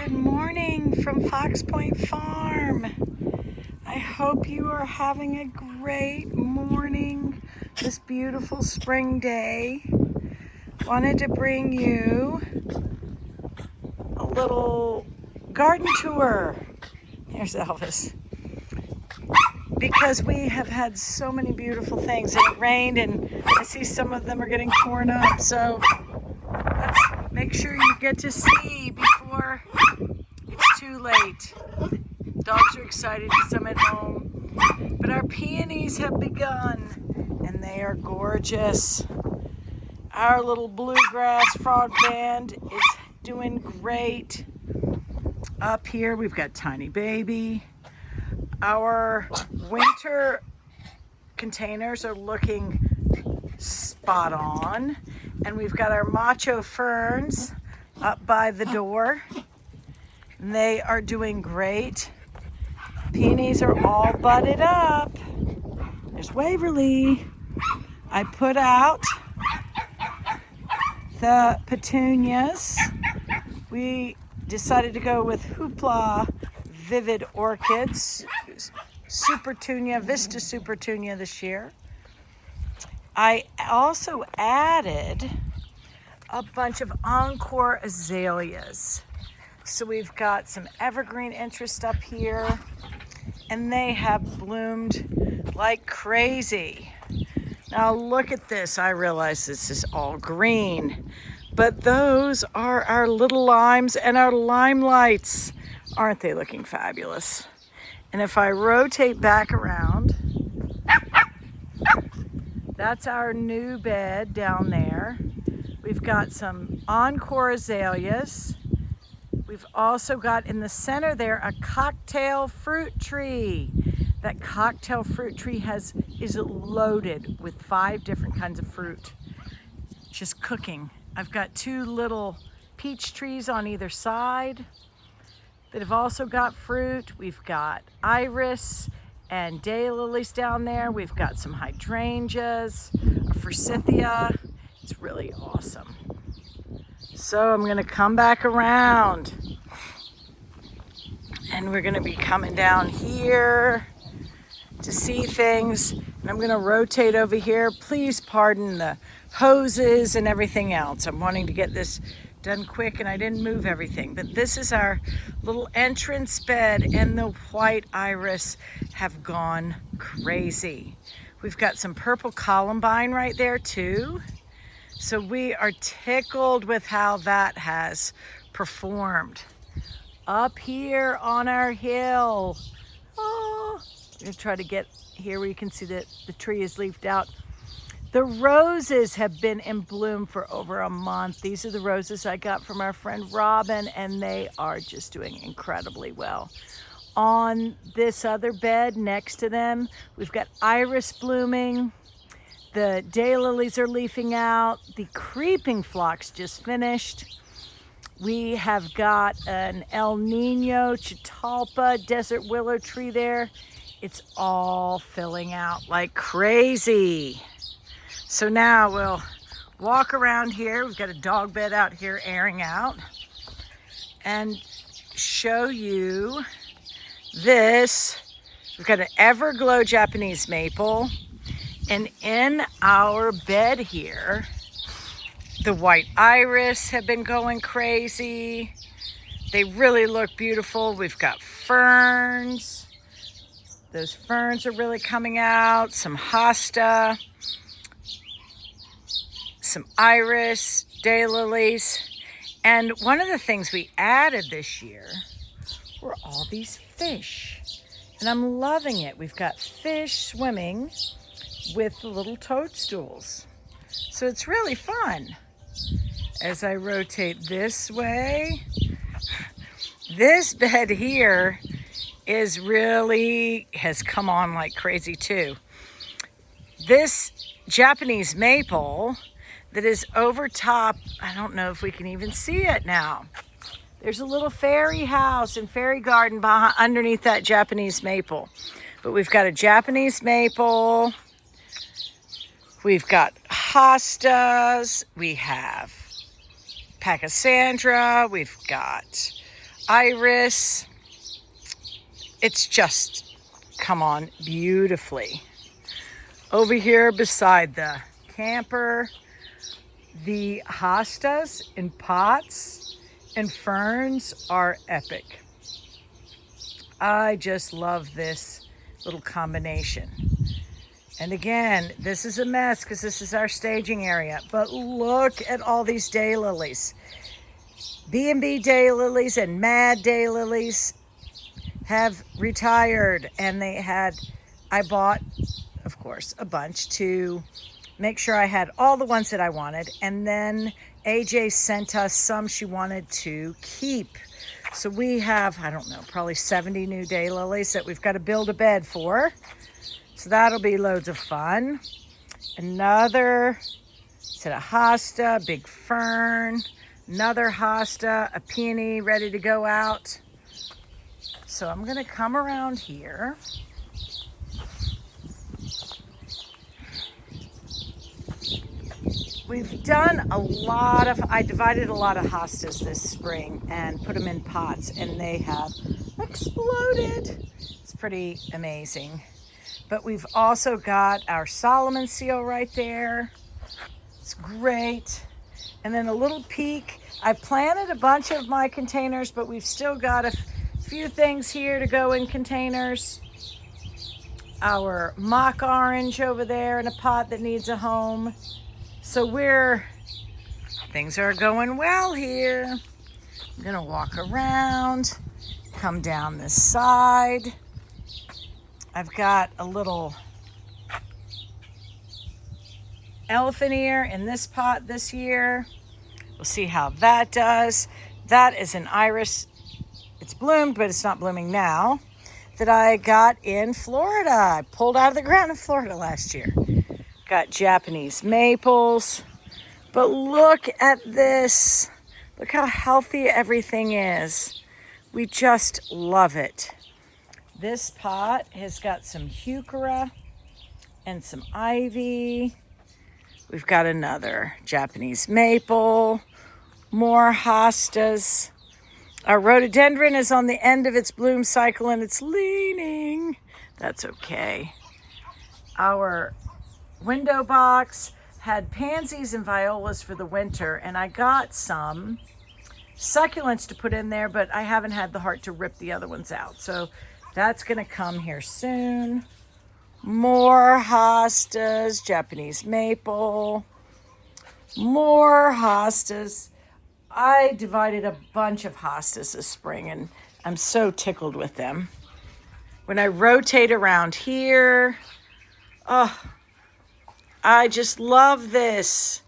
Good morning from Fox Point Farm. I hope you are having a great morning this beautiful spring day. Wanted to bring you a little garden tour. Here's Elvis. Because we have had so many beautiful things, and it rained, and I see some of them are getting torn up. So let's make sure you get to see before it's too late. Dogs are excited because I'm at home. But our peonies have begun, and they are gorgeous. Our little bluegrass frog band is doing great. Up here, we've got Tiny Baby. Our winter containers are looking spot on. And we've got our macho ferns up by the door. And they are doing great. Peonies are all budded up. There's Waverly. I put out the petunias. We decided to go with Hoopla Vivid Orchids, Supertunia, Vista Supertunia this year. I also added a bunch of Encore azaleas. So we've got some evergreen interest up here, and they have bloomed like crazy. Now look at this. I realize this is all green, but those are our little limes and our limelights. Aren't they looking fabulous? And if I rotate back around, that's our new bed down there. We've got some Encore azaleas. We've also got in the center there a cocktail fruit tree. That cocktail fruit tree is loaded with 5 different kinds of fruit, just cooking. I've got 2 little peach trees on either side that have also got fruit. We've got iris and daylilies down there. We've got some hydrangeas, a forsythia. It's really awesome. So I'm gonna come back around, and we're gonna be coming down here to see things. And I'm gonna rotate over here. Please pardon the hoses and everything else. I'm wanting to get this done quick, and I didn't move everything. But this is our little entrance bed, and the white iris have gone crazy. We've got some purple columbine right there too. So we are tickled with how that has performed. Up here on our hill, oh, I'm gonna try to get here where you can see that the tree is leafed out. The roses have been in bloom for over a month. These are the roses I got from our friend Robin, and they are just doing incredibly well. On this other bed next to them, we've got iris blooming. The daylilies are leafing out. The creeping phlox just finished. We have got an El Nino Chitalpa desert willow tree there. It's all filling out like crazy. So now we'll walk around here. We've got a dog bed out here airing out, and show you this. We've got an Everglow Japanese maple, and in our bed here, the white iris have been going crazy. They really look beautiful. We've got ferns. Those ferns are really coming out. Some hosta, some iris, daylilies. And one of the things we added this year were all these fish. And I'm loving it. We've got fish swimming with the little toadstools. So it's really fun. As I rotate this way, this bed here has come on like crazy too. This Japanese maple that is over top, I don't know if we can even see it now. There's a little fairy house and fairy garden underneath that Japanese maple. But we've got a Japanese maple. We've got hostas. We have Pachysandra. We've got iris. It's just come on beautifully. Over here beside the camper, the hostas in pots and ferns are epic. I just love this little combination. And again, this is a mess because this is our staging area, but look at all these daylilies. B&B daylilies and Mad daylilies have retired, and I bought, of course, a bunch to make sure I had all the ones that I wanted, and then AJ sent us some she wanted to keep. So we have, I don't know, probably 70 new daylilies that we've got to build a bed for. So that'll be loads of fun. Another set of hosta, big fern, another hosta, a peony ready to go out. So I'm gonna come around here. We've done I divided a lot of hostas this spring and put them in pots, and they have exploded. It's pretty amazing. But we've also got our Solomon seal right there. It's great. And then a little peek. I planted a bunch of my containers, but we've still got a few things here to go in containers. Our mock orange over there in a pot that needs a home. So things are going well here. I'm gonna walk around, come down this side. I've got a little elephant ear in this pot this year. We'll see how that does. That is an iris. It's bloomed, but it's not blooming now, that I got in Florida. I pulled out of the ground in Florida last year. Got Japanese maples. But look at this. Look how healthy everything is. We just love it. This pot has got some heuchera and some ivy. We've got another Japanese maple, more hostas. Our rhododendron is on the end of its bloom cycle and it's leaning. That's okay. Our window box had pansies and violas for the winter, and I got some succulents to put in there, but I haven't had the heart to rip the other ones out. So that's gonna come here soon. More hostas, Japanese maple, more hostas. I divided a bunch of hostas this spring, and I'm so tickled with them. When I rotate around here, oh, I just love this.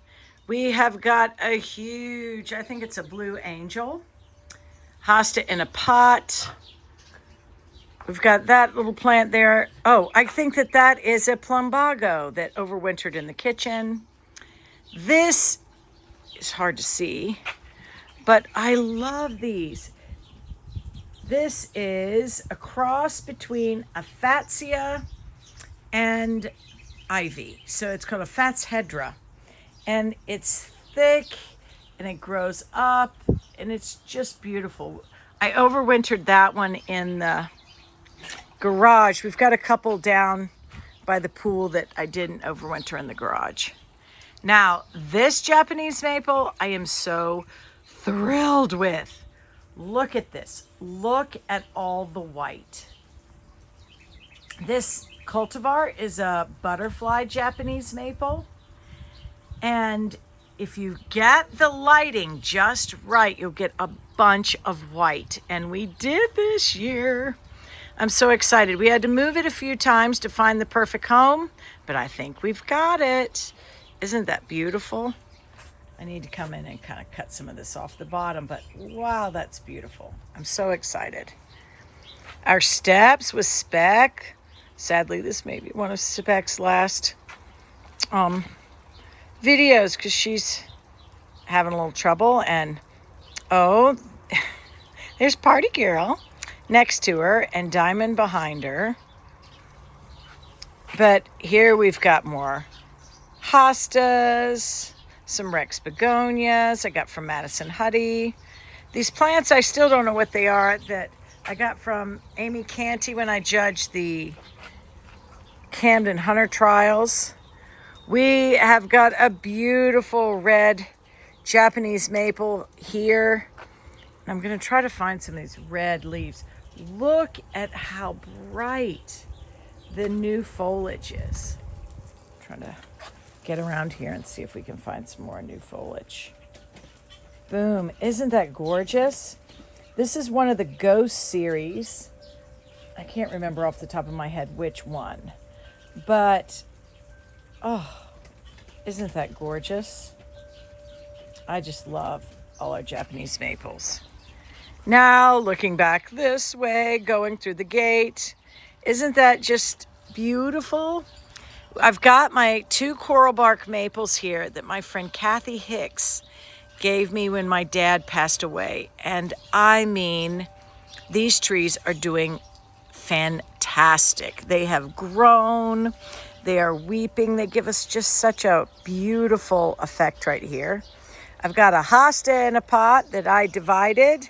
We have got a huge, I think it's a blue angel, hosta in a pot. We've got that little plant there. Oh, I think that is a plumbago that overwintered in the kitchen. This is hard to see, but I love these. This is a cross between a fatsia and ivy. So it's called a fatshedra. And it's thick and it grows up and it's just beautiful. I overwintered that one in the garage. We've got a couple down by the pool that I didn't overwinter in the garage. Now, this Japanese maple, I am so thrilled with. Look at this. Look at all the white. This cultivar is a butterfly Japanese maple. And if you get the lighting just right, you'll get a bunch of white. And we did this year. I'm so excited. We had to move it a few times to find the perfect home, but I think we've got it. Isn't that beautiful? I need to come in and kind of cut some of this off the bottom, but wow, that's beautiful. I'm so excited. Our steps with Speck. Sadly, this may be one of Speck's last videos because she's having a little trouble. And oh, there's Party Girl next to her and Diamond behind her. But here we've got more hostas, some Rex begonias I got from Madison Huddy. These plants, I still don't know what they are, that I got from Amy Canty when I judged the Camden Hunter trials. We have got a beautiful red Japanese maple here. I'm going to try to find some of these red leaves. Look at how bright the new foliage is. I'm trying to get around here and see if we can find some more new foliage. Boom. Isn't that gorgeous? This is one of the Ghost series. I can't remember off the top of my head which one. But, oh, isn't that gorgeous? I just love all our Japanese maples. Now, looking back this way, going through the gate. Isn't that just beautiful? I've got my 2 coral bark maples here that my friend Kathy Hicks gave me when my dad passed away. And I mean, these trees are doing fantastic. They have grown. They are weeping. They give us just such a beautiful effect right here. I've got a hosta in a pot that I divided.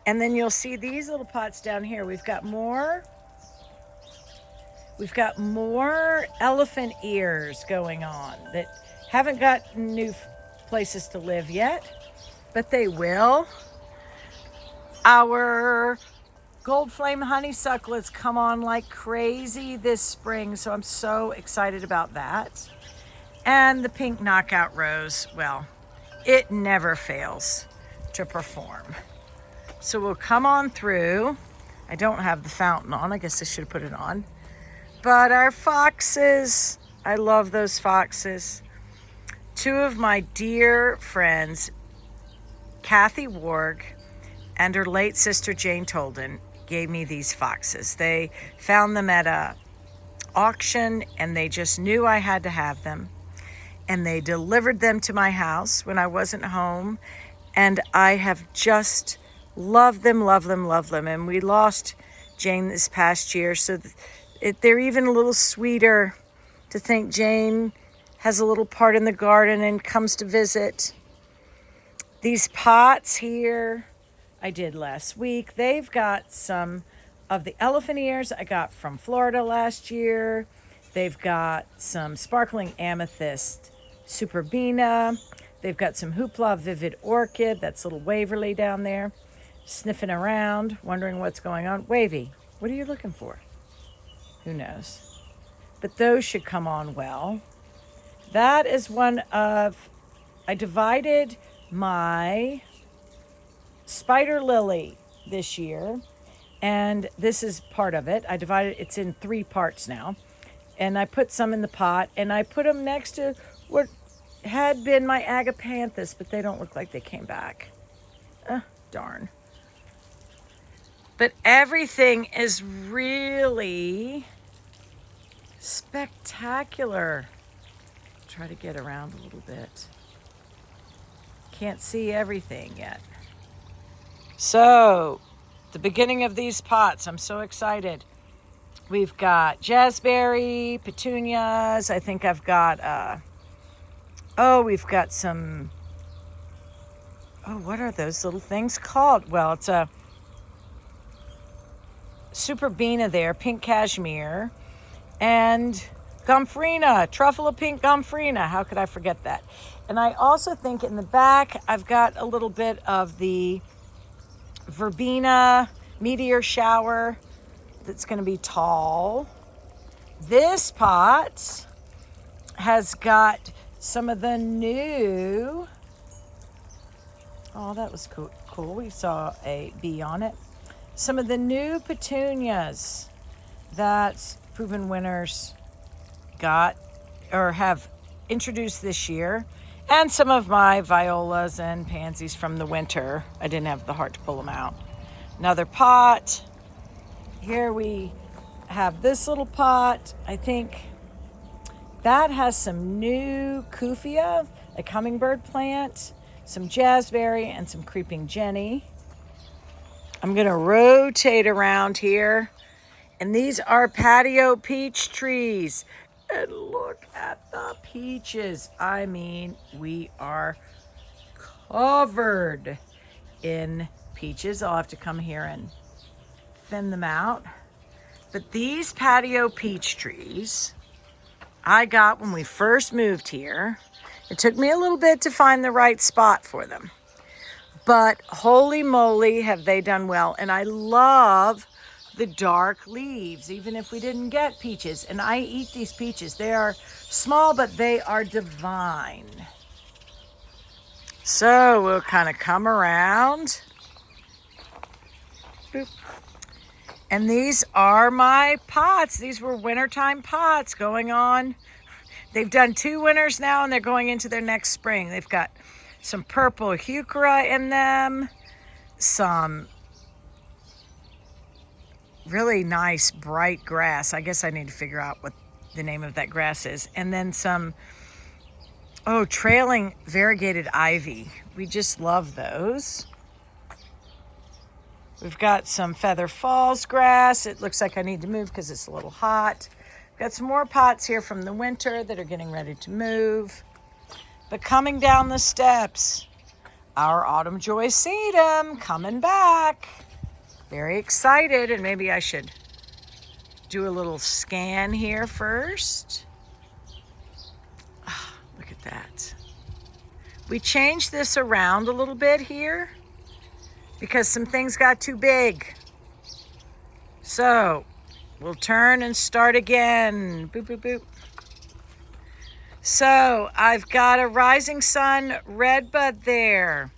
And then you'll see these little pots down here. We've got more elephant ears going on that haven't got new places to live yet, but they will. Our gold flame honeysuckles come on like crazy this spring, so I'm so excited about that. And the pink knockout rose, well, it never fails to perform. So we'll come on through. I don't have the fountain on. I guess I should have put it on. But our foxes, I love those foxes. 2 of my dear friends, Kathy Warg and her late sister Jane Tolden, gave me these foxes. They found them at a auction and they just knew I had to have them. And they delivered them to my house when I wasn't home. And I have just loved them, love them, love them. And we lost Jane this past year, so they're even a little sweeter to think Jane has a little part in the garden and comes to visit. These pots here, I did last week. They've got some of the elephant ears I got from Florida last year. They've got some sparkling amethyst superbina. They've got some hoopla vivid orchid. That's little Waverly down there, sniffing around, wondering what's going on. Wavy, what are you looking for? Who knows? But those should come on well. That is one of, I divided my spider lily this year, and this is part of it. I divided, it's in 3 parts now. And I put some in the pot, and I put them next to what had been my agapanthus, but they don't look like they came back. Darn. But everything is really spectacular. Try to get around a little bit. Can't see everything yet. So, the beginning of these pots, I'm so excited. We've got jazzberry, petunias. I think I've got, we've got some, what are those little things called? Well, it's a superbina there, pink cashmere, and gomphrena, truffle of pink gomphrena. How could I forget that? And I also think in the back, I've got a little bit of the verbena meteor shower that's going to be tall. This pot has got some of the new, that was cool. We saw a bee on it. Some of the new petunias that Proven Winners got or have introduced this year, and some of my violas and pansies from the winter. I didn't have the heart to pull them out. Another pot. Here we have this little pot. I think that has some new kufia, a hummingbird plant, some jazzberry, and some creeping Jenny. I'm going to rotate around here. And these are patio peach trees. And look at the peaches. I mean, we are covered in peaches. I'll have to come here and thin them out. But these patio peach trees I got when we first moved here. It took me a little bit to find the right spot for them. But holy moly, have they done well. And I love the dark leaves, even if we didn't get peaches. And I eat these peaches. They are small, but they are divine. So we'll kind of come around. Boop. And these are my pots. These were wintertime pots going on. They've done 2 winters now, and they're going into their next spring. They've got some purple heuchera in them, some really nice bright grass. I guess I need to figure out what the name of that grass is. And then some, trailing variegated ivy. We just love those. We've got some Feather Falls grass. It looks like I need to move because it's a little hot. Got some more pots here from the winter that are getting ready to move. But coming down the steps, our autumn joy sedum coming back. Very excited, and maybe I should do a little scan here first. Oh, look at that. We changed this around a little bit here because some things got too big. So we'll turn and start again. Boop, boop, boop. So I've got a Rising Sun redbud there.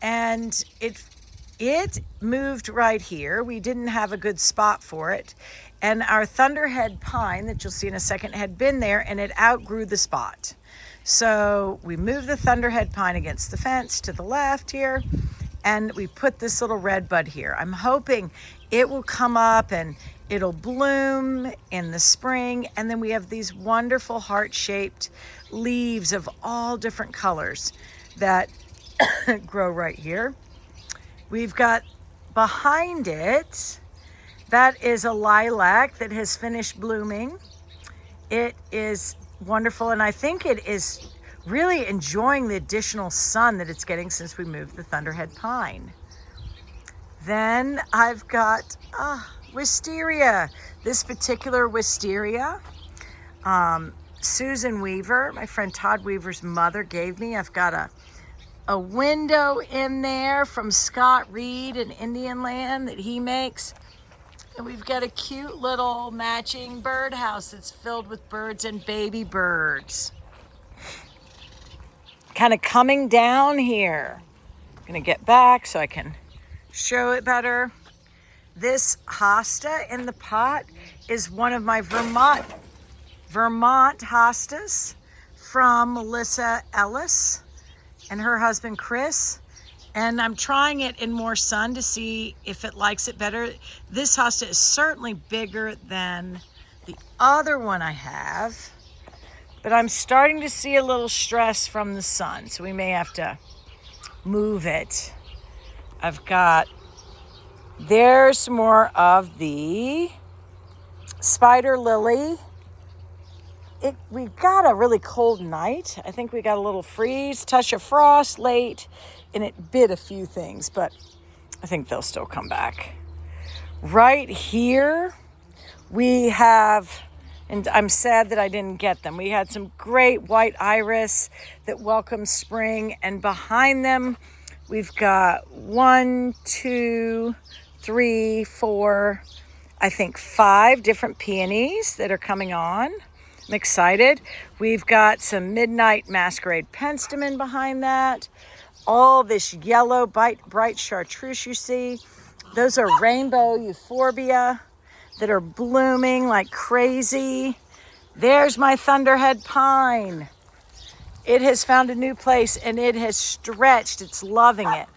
And it moved right here. We didn't have a good spot for it. And our Thunderhead pine that you'll see in a second had been there, and it outgrew the spot. So we moved the Thunderhead pine against the fence to the left here, and we put this little redbud here. I'm hoping it will come up and it'll bloom in the spring. And then we have these wonderful heart-shaped leaves of all different colors that grow right here. We've got behind it, that is a lilac that has finished blooming. It is wonderful, and I think it is really enjoying the additional sun that it's getting since we moved the Thunderhead pine. Then I've got wisteria. This particular wisteria, Susan Weaver, my friend Todd Weaver's mother, gave me. I've got a window in there from Scott Reed in Indian Land that he makes. And we've got a cute little matching birdhouse that's filled with birds and baby birds. Kind of coming down here. I'm gonna get back so I can show it better. This hosta in the pot is one of my Vermont hostas from Melissa Ellis and her husband Chris. And I'm trying it in more sun to see if it likes it better. This hosta is certainly bigger than the other one I have, but I'm starting to see a little stress from the sun, so we may have to move it. There's some more of the spider lily. We got a really cold night. I think we got a little freeze, touch of frost late, and it bit a few things, but I think they'll still come back. Right here, we have, and I'm sad that I didn't get them, we had some great white iris that welcomes spring, and behind them, we've got 1, 2, 3, 4, I think 5 different peonies that are coming on. I'm excited. We've got some Midnight Masquerade Penstemon behind that. All this yellow, bright chartreuse you see. Those are rainbow euphorbia that are blooming like crazy. There's my Thunderhead pine. It has found a new place and it has stretched. It's loving it.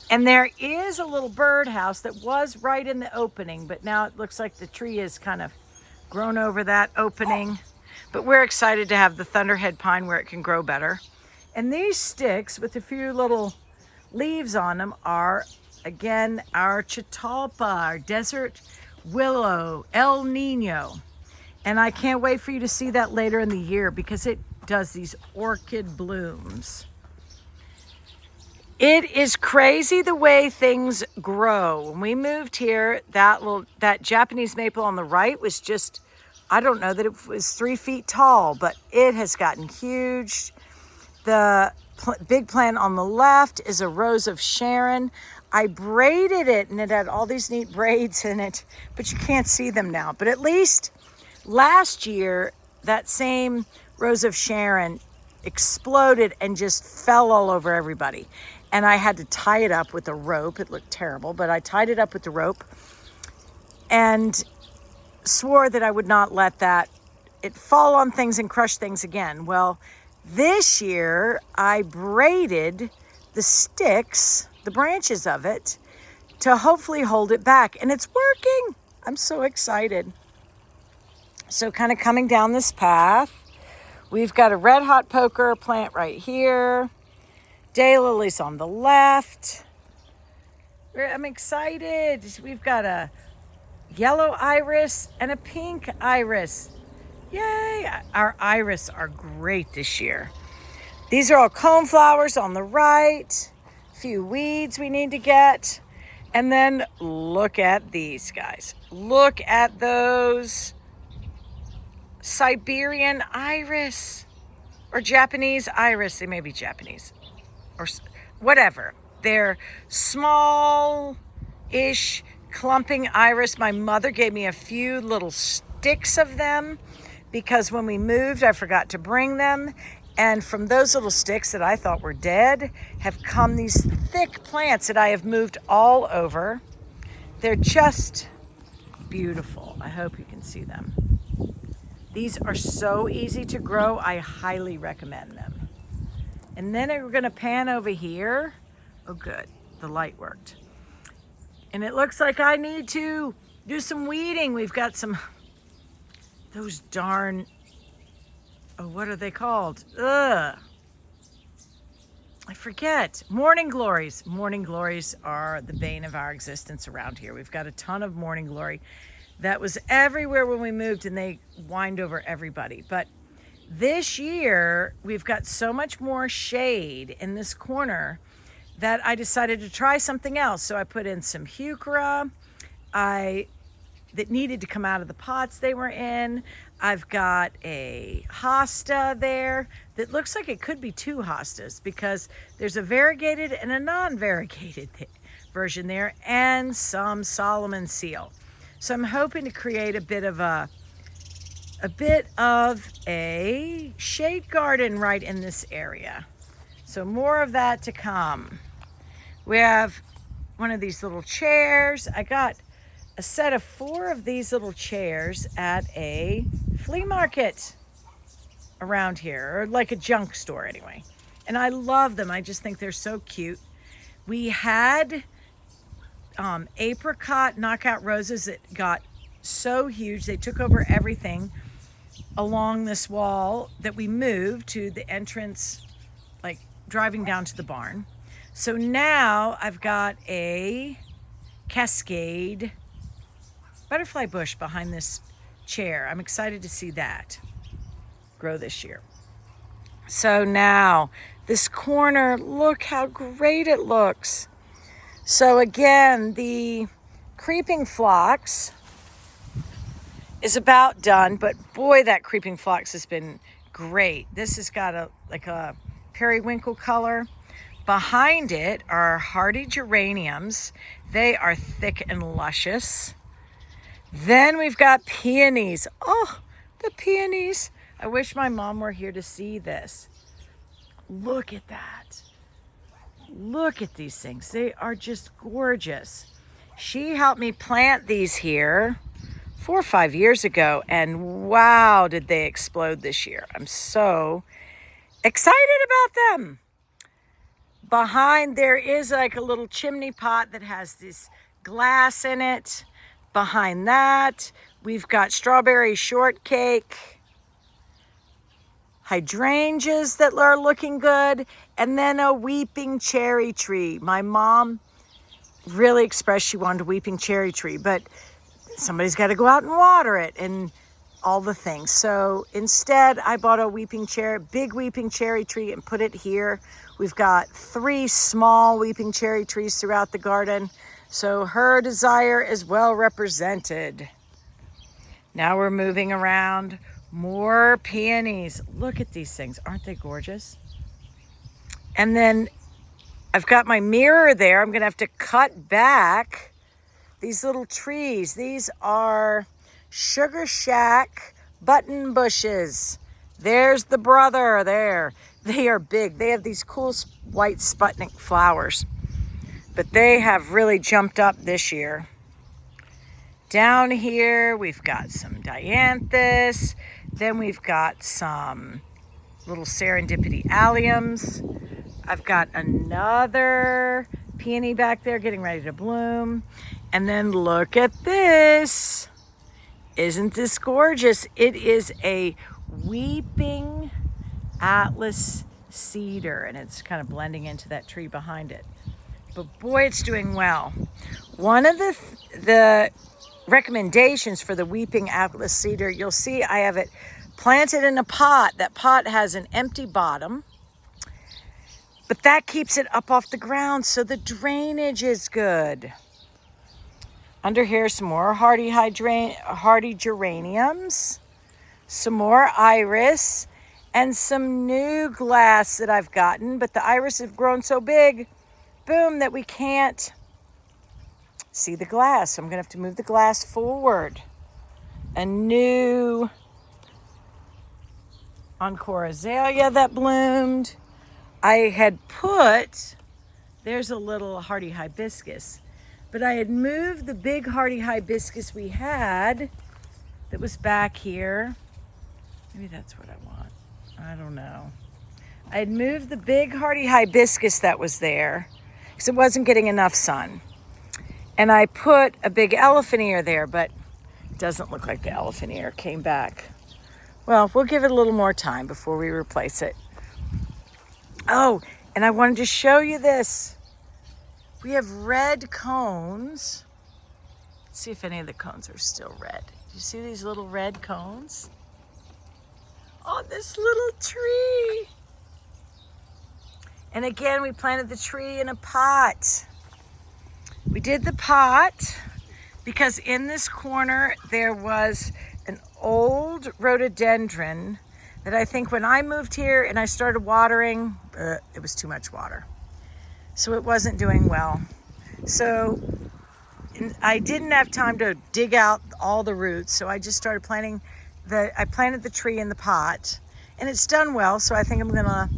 And there is a little birdhouse that was right in the opening, but now it looks like the tree has kind of grown over that opening. But we're excited to have the Thunderhead pine where it can grow better. And these sticks with a few little leaves on them are, again, our Catalpa, our desert willow, El Nino. And I can't wait for you to see that later in the year because it does these orchid blooms. It is crazy the way things grow. When we moved here, that Japanese maple on the right was just, I don't know that it was 3 feet tall, but it has gotten huge. The big plant on the left is a Rose of Sharon. I braided it and it had all these neat braids in it, but you can't see them now. But at least last year, that same Rose of Sharon exploded and just fell all over everybody. And I had to tie it up with a rope. It looked terrible, but I tied it up with the rope and swore that I would not let it fall on things and crush things again. Well, this year I braided the sticks, the branches of it, to hopefully hold it back. And it's working. I'm so excited. So kind of coming down this path, we've got a red hot poker plant right here. Daylilies on the left. I'm excited. We've got a yellow iris and a pink iris. Yay! Our iris are great this year. These are all coneflowers on the right. A few weeds we need to get. And then look at these guys. Look at those Siberian iris or Japanese iris. They may be Japanese or whatever. They're small-ish clumping iris. My mother gave me a few little sticks of them because when we moved, I forgot to bring them. And from those little sticks that I thought were dead have come these thick plants that I have moved all over. They're just beautiful. I hope you can see them. These are so easy to grow. I highly recommend them. And then we're going to pan over here. Oh, good. The light worked. And it looks like I need to do some weeding. We've got those darn, what are they called? I forget. Morning glories. Morning glories are the bane of our existence around here. We've got a ton of morning glory that was everywhere when we moved and they whined over everybody. But this year, we've got so much more shade in this corner that I decided to try something else. So I put in some heuchera that needed to come out of the pots they were in. I've got a hosta there that looks like it could be 2 hostas because there's a variegated and a non-variegated version there and some Solomon seal. So I'm hoping to create a bit of a shade garden right in this area. So more of that to come. We have one of these little chairs. I got a set of 4 of these little chairs at a flea market around here, or like a junk store anyway. And I love them. I just think they're so cute. We had apricot knockout roses that got so huge. They took over everything along this wall that we moved to the entrance, like driving down to the barn. So now I've got a cascade butterfly bush behind this chair. I'm excited to see that grow this year. So now this corner, look how great it looks. So again, the creeping phlox is about done, but boy, that creeping phlox has been great. This has got a periwinkle color. Behind it are hardy geraniums. They are thick and luscious. Then we've got peonies. Oh, the peonies. I wish my mom were here to see this. Look at that. Look at these things. They are just gorgeous. She helped me plant these here 4 or 5 years ago, and wow, did they explode this year. I'm so excited about them. Behind there is like a little chimney pot that has this glass in it. Behind that, we've got strawberry shortcake, hydrangeas that are looking good, and then a weeping cherry tree. My mom really expressed she wanted a weeping cherry tree, but somebody's got to go out and water it and all the things. So instead, I bought a big weeping cherry tree and put it here We've got 3 small weeping cherry trees throughout the garden. So her desire is well represented. Now we're moving around. More peonies. Look at these things. Aren't they gorgeous? And then I've got my mirror there. I'm going to have to cut back these little trees. These are Sugar Shack button bushes. There's the brother there. They are big. They have these cool white Sputnik flowers, but they have really jumped up this year. Down here, we've got some dianthus. Then we've got some little serendipity alliums. I've got another peony back there getting ready to bloom. And then look at this. Isn't this gorgeous? It is a weeping Atlas cedar, and it's kind of blending into that tree behind it. But boy, it's doing well. One of the recommendations for the weeping Atlas cedar, you'll see I have it planted in a pot. That pot has an empty bottom, but that keeps it up off the ground, so the drainage is good. Under here, some more hardy geraniums, some more iris, and some new glass that I've gotten, but the iris have grown so big, boom, that we can't see the glass. So I'm gonna have to move the glass forward. A new encore azalea that bloomed. I had put, there's a little hardy hibiscus, but I had moved the big hardy hibiscus we had that was back here. Maybe that's what I want. I don't know. I had moved the big hardy hibiscus that was there because it wasn't getting enough sun. And I put a big elephant ear there, but it doesn't look like the elephant ear came back. Well, we'll give it a little more time before we replace it. Oh, and I wanted to show you this. We have red cones. Let's see if any of the cones are still red. You see these little red cones on this little tree? And again, we planted the tree in a pot. We did the pot because in this corner there was an old rhododendron that I think when I moved here and I started watering, it was too much water. So it wasn't doing well. So I didn't have time to dig out all the roots, so I just started planting I planted the tree in the pot, and it's done well, so I think I'm gonna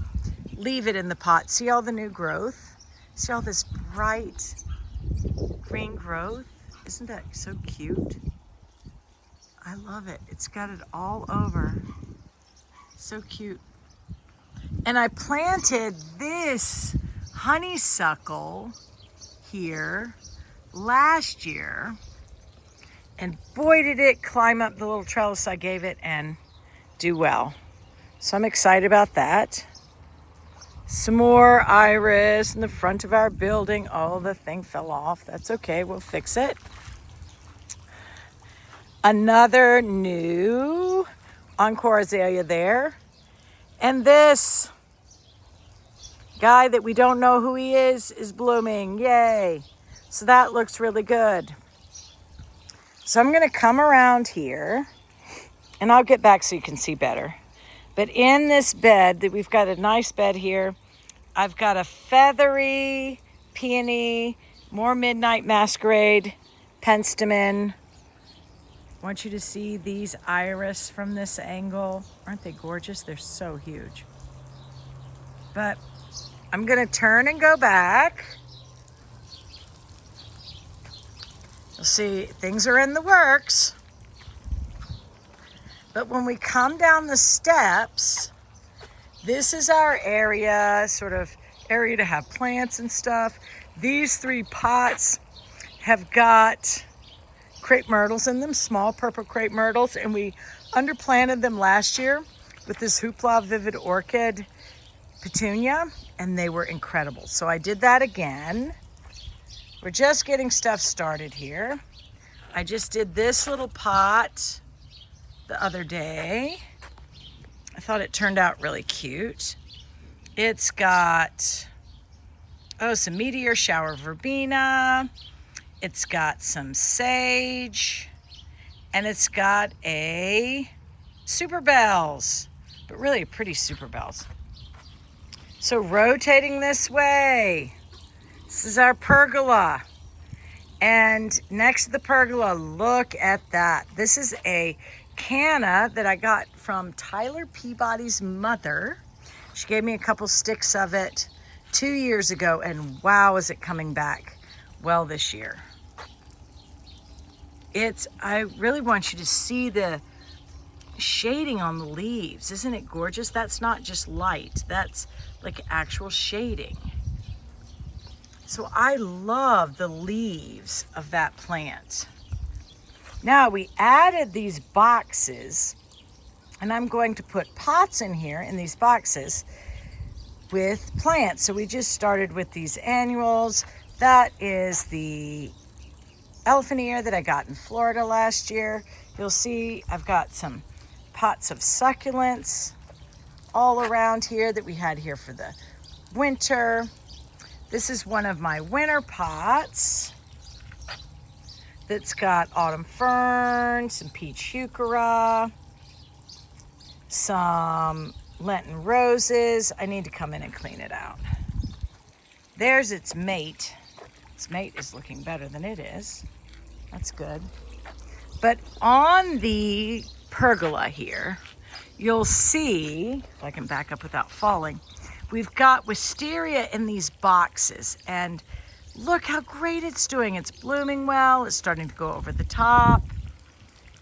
leave it in the pot. See all the new growth? See all this bright green growth? Isn't that so cute? I love it. It's got it all over. So cute. And I planted this honeysuckle here last year, and boy did it climb up the little trellis I gave it and do well. So I'm excited about that. Some more iris in the front of our building. Oh, the thing fell off. That's okay, we'll fix it. Another new encore azalea there. And this guy that we don't know who he is blooming. Yay. So that looks really good. So I'm going to come around here, and I'll get back so you can see better. But in this bed, that we've got a nice bed here, I've got a feathery peony, more midnight masquerade, penstemon. I want you to see these iris from this angle. Aren't they gorgeous? They're so huge. But I'm going to turn and go back. You'll see things are in the works. But when we come down the steps, this is our area, sort of area to have plants and stuff. These 3 pots have got crepe myrtles in them, small purple crepe myrtles, and we underplanted them last year with this Hoopla Vivid Orchid petunia, and they were incredible. So I did that again. We're just getting stuff started here. I just did this little pot the other day. I thought it turned out really cute. It's got, some meteor shower verbena. It's got some sage. And it's got a super bells, but really a pretty super bells. So rotating this way, this is our pergola. And next to the pergola, look at that. This is a canna that I got from Tyler Peabody's mother. She gave me a couple sticks of it 2 years ago, and wow, is it coming back well this year. I really want you to see the shading on the leaves. Isn't it gorgeous? That's not just light, that's like actual shading. So I love the leaves of that plant. Now we added these boxes, and I'm going to put pots in here in these boxes with plants. So we just started with these annuals. That is the elephant ear that I got in Florida last year. You'll see I've got some pots of succulents all around here that we had here for the winter. This is one of my winter pots that's got autumn fern, some peach heuchera, some Lenten roses. I need to come in and clean it out. There's its mate. Its mate is looking better than it is. That's good. But on the pergola here, you'll see, if I can back up without falling, we've got wisteria in these boxes, and look how great it's doing. It's blooming well. It's starting to go over the top.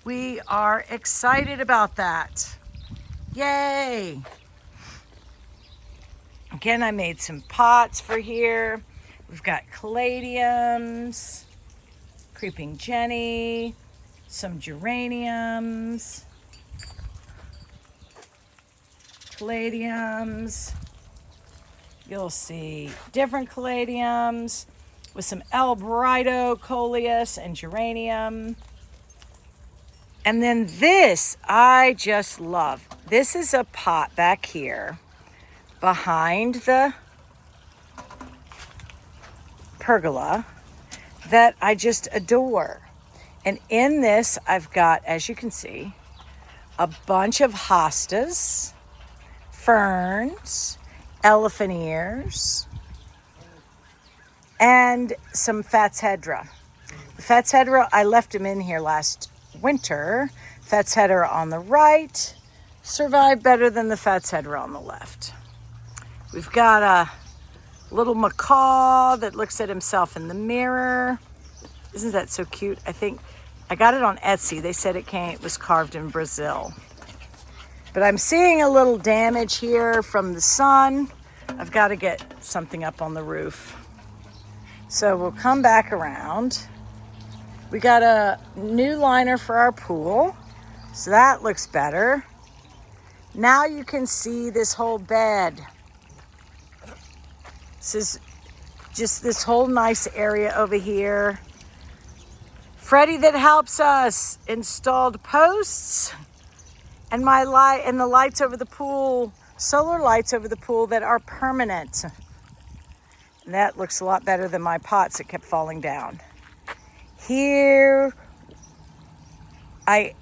We are excited about that. Yay! Again, I made some pots for here. We've got caladiums, creeping Jenny, some geraniums, caladiums. You'll see different caladiums with some El Brido, coleus, and geranium. And then this, I just love. This is a pot back here behind the pergola that I just adore. And in this, I've got, as you can see, a bunch of hostas, ferns, elephant ears, and some Fatshedra. The Fatshedra, I left them in here last winter. Fatshedra on the right survived better than the Fatshedra on the left. We've got a little macaw that looks at himself in the mirror. Isn't that so cute? I think I got it on Etsy. They said it was carved in Brazil. But I'm seeing a little damage here from the sun. I've got to get something up on the roof. So we'll come back around. We got a new liner for our pool. So that looks better. Now you can see this whole bed. This is just this whole nice area over here. Freddie that helps us installed posts and my light and the lights over the pool, solar lights over the pool that are permanent. And that looks a lot better than my pots that kept falling down. Here, I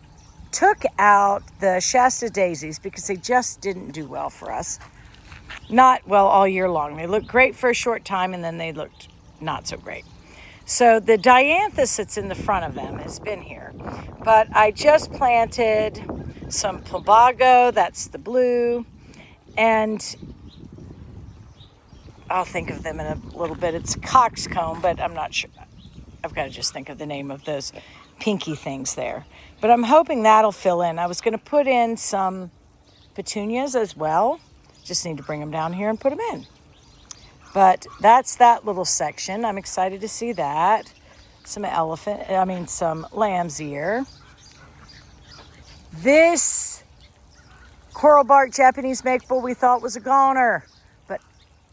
took out the Shasta daisies because they just didn't do well for us. Not well all year long. They looked great for a short time and then they looked not so great. So the dianthus that's in the front of them has been here. But I just planted some plubago, that's the blue, and I'll think of them in a little bit. It's coxcomb, but I'm not sure. I've got to just think of the name of those pinky things there. But I'm hoping that'll fill in. I was going to put in some petunias as well. Just need to bring them down here and put them in. But that's that little section. I'm excited to see that. Some lamb's ear. This coral bark Japanese maple we thought was a goner, but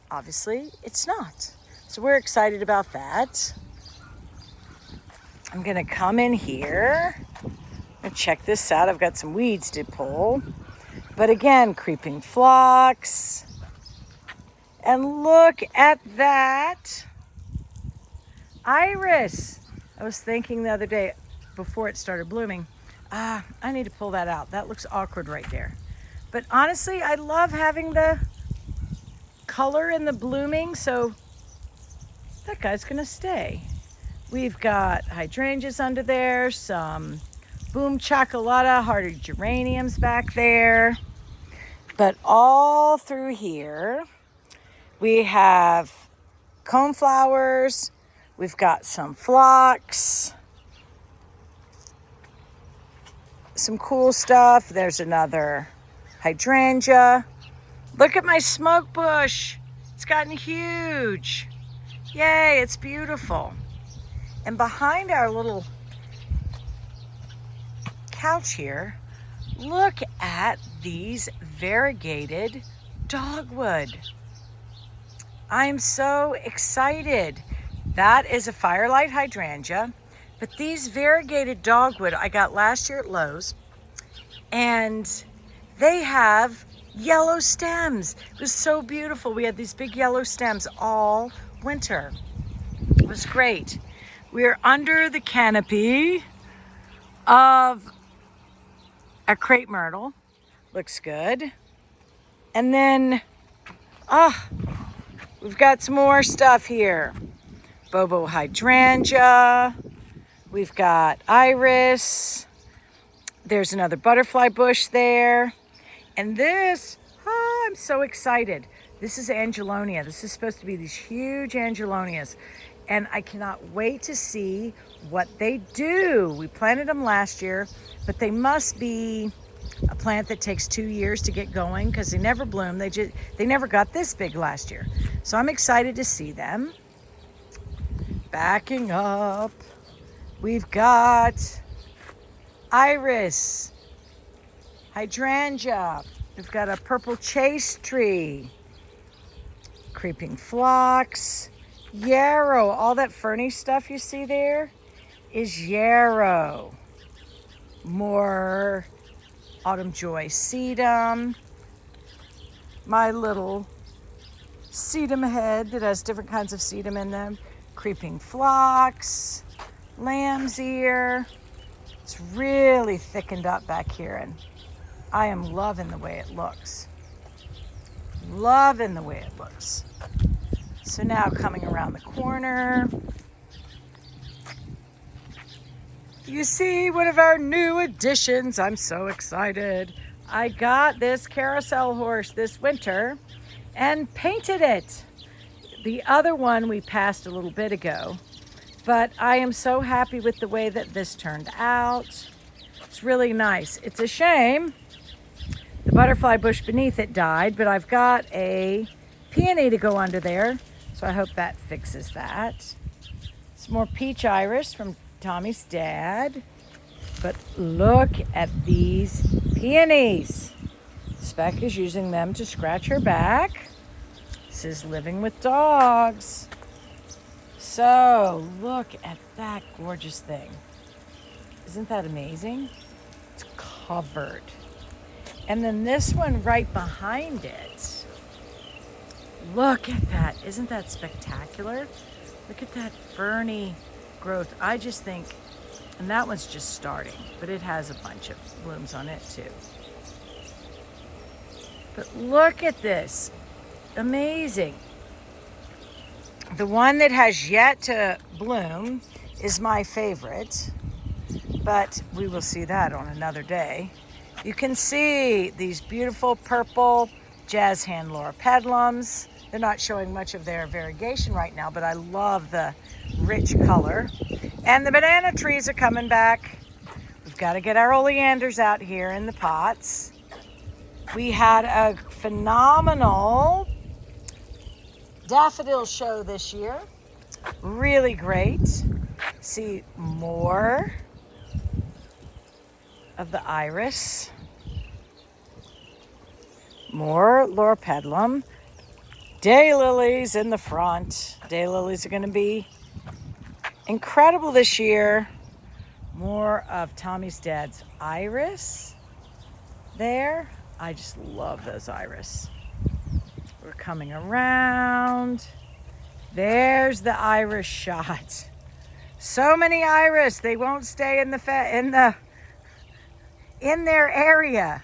obviously it's not. So we're excited about that. I'm gonna come in here and check this out. I've got some weeds to pull. But again, creeping phlox, And look at that iris. I was thinking the other day before it started blooming, I need to pull that out. That looks awkward right there. But honestly, I love having the color in the blooming, so that guy's gonna stay. We've got hydrangeas under there, some boom chocolata, hardy geraniums back there. But all through here, we have coneflowers, we've got some phlox, some cool stuff. There's another hydrangea. Look at my smoke bush. It's gotten huge. Yay, it's beautiful. And behind our little couch here, look at these variegated dogwood. I'm so excited. That is a firelight hydrangea, but these variegated dogwood I got last year at Lowe's, and they have yellow stems. It was so beautiful. We had these big yellow stems all winter. It was great. We're under the canopy of a crepe myrtle. Looks good. And then, we've got some more stuff here. Bobo hydrangea. We've got iris. There's another butterfly bush there. And this, I'm so excited. This is angelonia. This is supposed to be these huge angelonias. And I cannot wait to see what they do. We planted them last year, but they must be a plant that takes 2 years to get going because they never bloom. They never got this big last year. So I'm excited to see them. Backing up, we've got iris, hydrangea. We've got a purple chase tree, creeping phlox, yarrow. All that ferny stuff you see there is yarrow. More autumn joy sedum. My little sedum head that has different kinds of sedum in them. Creeping phlox, lamb's ear. It's really thickened up back here, and I am loving the way it looks. Loving the way it looks. So now coming around the corner, you see one of our new additions. I'm so excited. I got this carousel horse this winter and painted it. The other one we passed a little bit ago, but I am so happy with the way that this turned out. It's really nice. It's a shame the butterfly bush beneath it died, but I've got a peony to go under there, so I hope that fixes that. Some more peach iris from Tommy's dad. But look at these peonies. Speck is using them to scratch her back. This is living with dogs. So look at that gorgeous thing. Isn't that amazing? It's covered. And then this one right behind it. Look at that. Isn't that spectacular? Look at that ferny growth. I just think, and that one's just starting, but it has a bunch of blooms on it too. But look at this. Amazing. The one that has yet to bloom is my favorite, but we will see that on another day. You can see these beautiful purple jazz hand loropetalums. They're not showing much of their variegation right now, but I love the rich color. And the banana trees are coming back. We've got to get our oleanders out here in the pots. We had a phenomenal daffodil show this year. Really great. See more of the iris. More loropetalum. Daylilies in the front. Daylilies are going to be incredible this year. More of Tommy's dad's iris there. I just love those iris. We're coming around. There's the iris shot. So many iris, they won't stay in their area.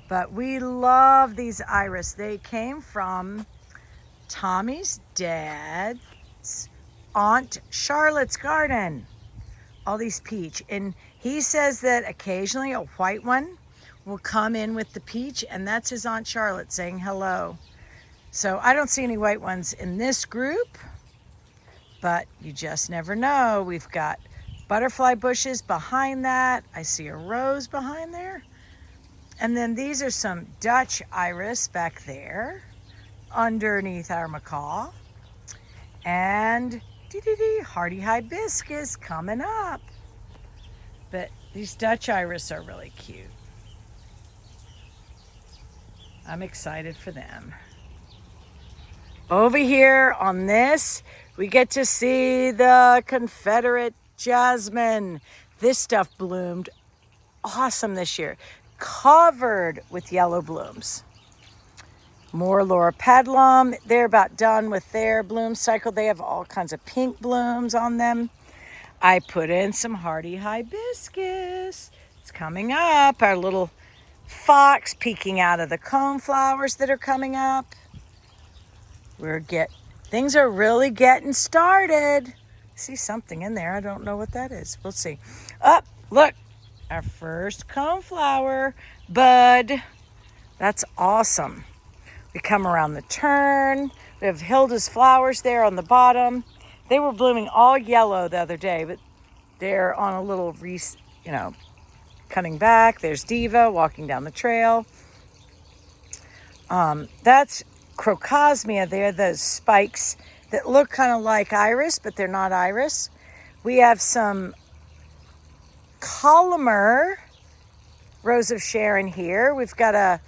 But we love these iris. They came from Tommy's dad's Aunt Charlotte's garden. All these peach. And he says that occasionally a white one will come in with the peach, and that's his Aunt Charlotte saying hello. So I don't see any white ones in this group, but you just never know. We've got butterfly bushes behind that. I see a rose behind there. And then these are some Dutch iris back there underneath our macaw. And hardy hibiscus coming up. But these Dutch iris are really cute. I'm excited for them. Over here on this, we get to see the Confederate jasmine. This stuff bloomed awesome this year, covered with yellow blooms. More loropetalum. They're about done with their bloom cycle. They have all kinds of pink blooms on them. I put in some hardy hibiscus. It's coming up. Our little fox peeking out of the cone flowers that are coming up. Things are really getting started. I see something in there. I don't know what that is. We'll see. Up, look, our first coneflower bud. That's awesome. We come around the turn. We have Hilda's flowers there on the bottom. They were blooming all yellow the other day, but they're on a little, cutting back. There's Diva walking down the trail. That's Crocosmia. They're those spikes that look kind of like iris, but they're not iris. We have some Colomer Rose of Sharon here. We've got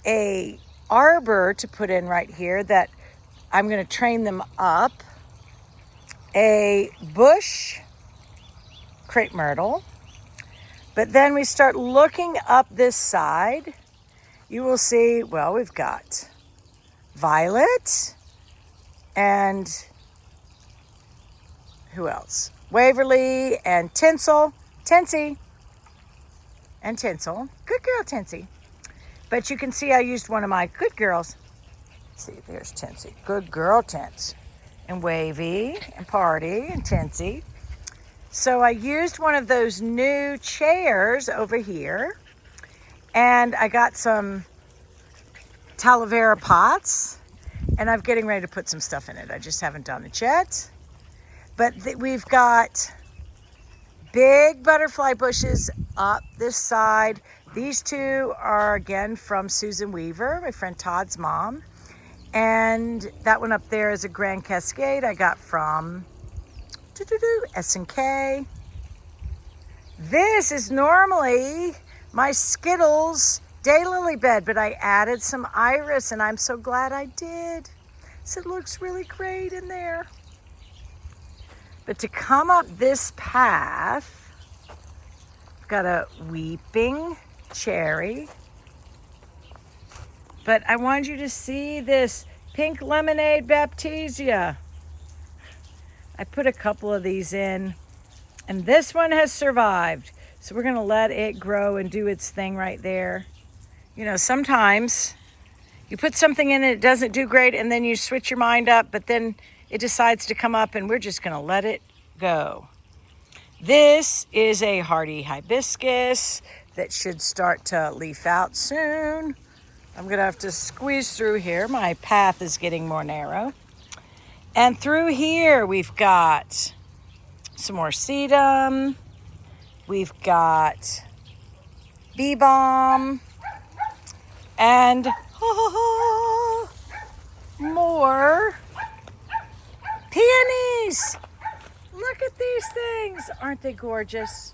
a arbor to put in right here that I'm going to train them up. A bush crepe myrtle. But then we start looking up this side. You will see, well, we've got violet and who else? Waverly and Tinsy and Tinsel. Good girl, Tinsy. But you can see I used one of my good girls. See, there's Tinsy. Good girl, Tins. And Wavy and Party and Tinsy. So I used one of those new chairs over here. And I got some Talavera pots. And I'm getting ready to put some stuff in it. I just haven't done it yet. But we've got big butterfly bushes up this side. These two are again from Susan Weaver, my friend Todd's mom. And that one up there is a Grand Cascade I got from S&K. This is normally my Skittles daylily bed, but I added some iris and I'm so glad I did. So it looks really great in there. But to come up this path, I've got a weeping cherry. But I want you to see this pink lemonade baptisia. I put a couple of these in, and this one has survived. So we're gonna let it grow and do its thing right there. You know, sometimes you put something in and it doesn't do great, and then you switch your mind up, but then it decides to come up, and we're just gonna let it go. This is a hardy hibiscus that should start to leaf out soon. I'm gonna have to squeeze through here. My path is getting more narrow. And through here, we've got some more sedum. We've got bee balm and more peonies. Look at these things. Aren't they gorgeous?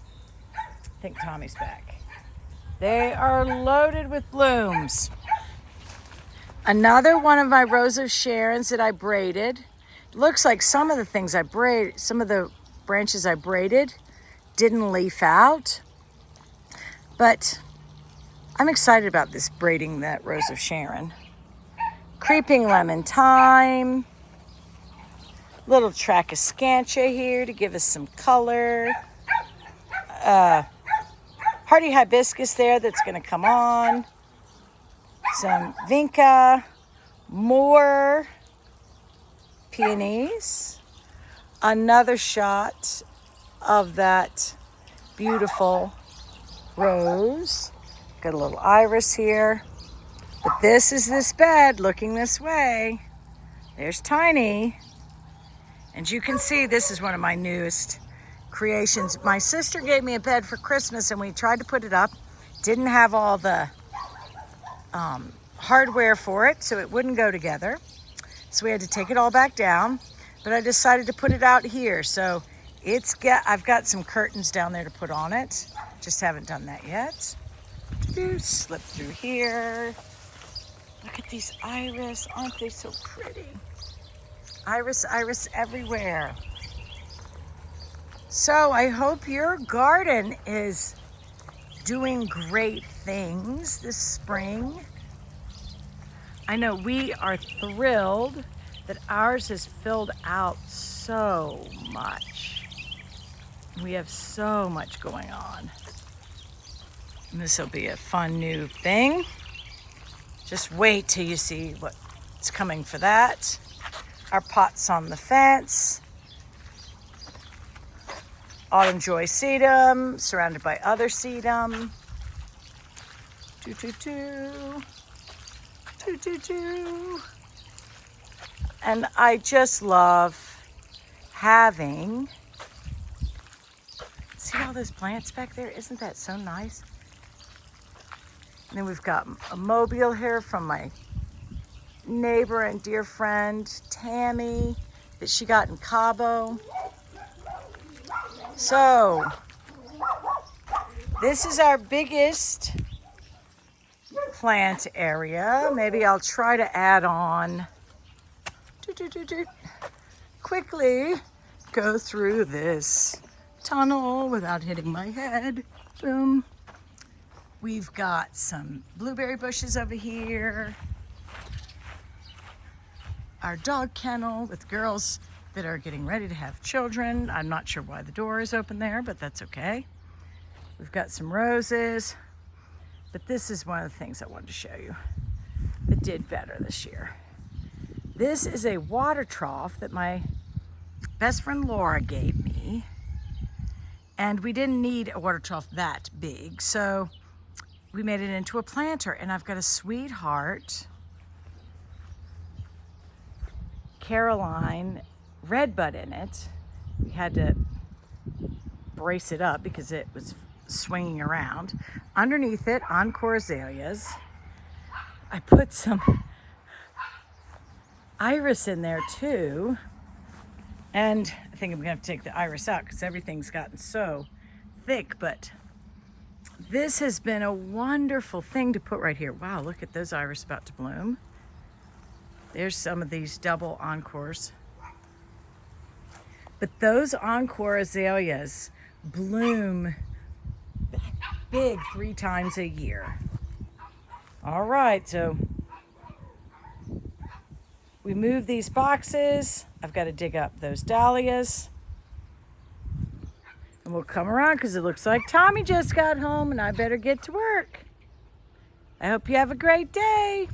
I think Tommy's back. They are loaded with blooms. Another one of my Rose of Sharons that I braided. Looks like some of the things I braided, some of the branches I braided didn't leaf out. But I'm excited about this braiding that Rose of Sharon. Creeping lemon thyme. Little trichoscantia here to give us some color. Hardy hibiscus there that's going to come on. Some vinca. More peonies. Another shot of that beautiful rose. Got a little iris here. But this is this bed looking this way. There's Tiny. And you can see this is one of my newest creations. My sister gave me a bed for Christmas and we tried to put it up. Didn't have all the hardware for it, so it wouldn't go together. So we had to take it all back down. But I decided to put it out here. So I've got some curtains down there to put on it. Just haven't done that yet. Slip through here. Look at these iris. Aren't they so pretty? Iris, iris everywhere. So I hope your garden is doing great things this spring. I know we are thrilled that ours has filled out so much. We have so much going on. And this will be a fun new thing. Just wait till you see what's coming for that. Our pots on the fence. Autumn Joy sedum, surrounded by other sedum. And I just love having, see all those plants back there? Isn't that so nice? And then we've got a mobile here from my neighbor and dear friend, Tammy, that she got in Cabo. So, this is our biggest plant area. Maybe I'll try to add on, quickly go through this tunnel without hitting my head. Boom. We've got some blueberry bushes over here. Our dog kennel with girls that are getting ready to have children. I'm not sure why the door is open there, but that's okay. We've got some roses, but this is one of the things I wanted to show you that did better this year. This is a water trough that my best friend Laura gave me, and we didn't need a water trough that big, so we made it into a planter, and I've got a sweetheart Caroline redbud in it. We had to brace it up because it was swinging around. Underneath it, encore azaleas. I put some iris in there too. And I think I'm gonna have to take the iris out because everything's gotten so thick, but this has been a wonderful thing to put right here. Wow, look at those iris about to bloom. There's some of these double encores. But those encore azaleas bloom big 3 times a year. All right, so we move these boxes. I've got to dig up those dahlias. And we'll come around because it looks like Tommy just got home and I better get to work. I hope you have a great day.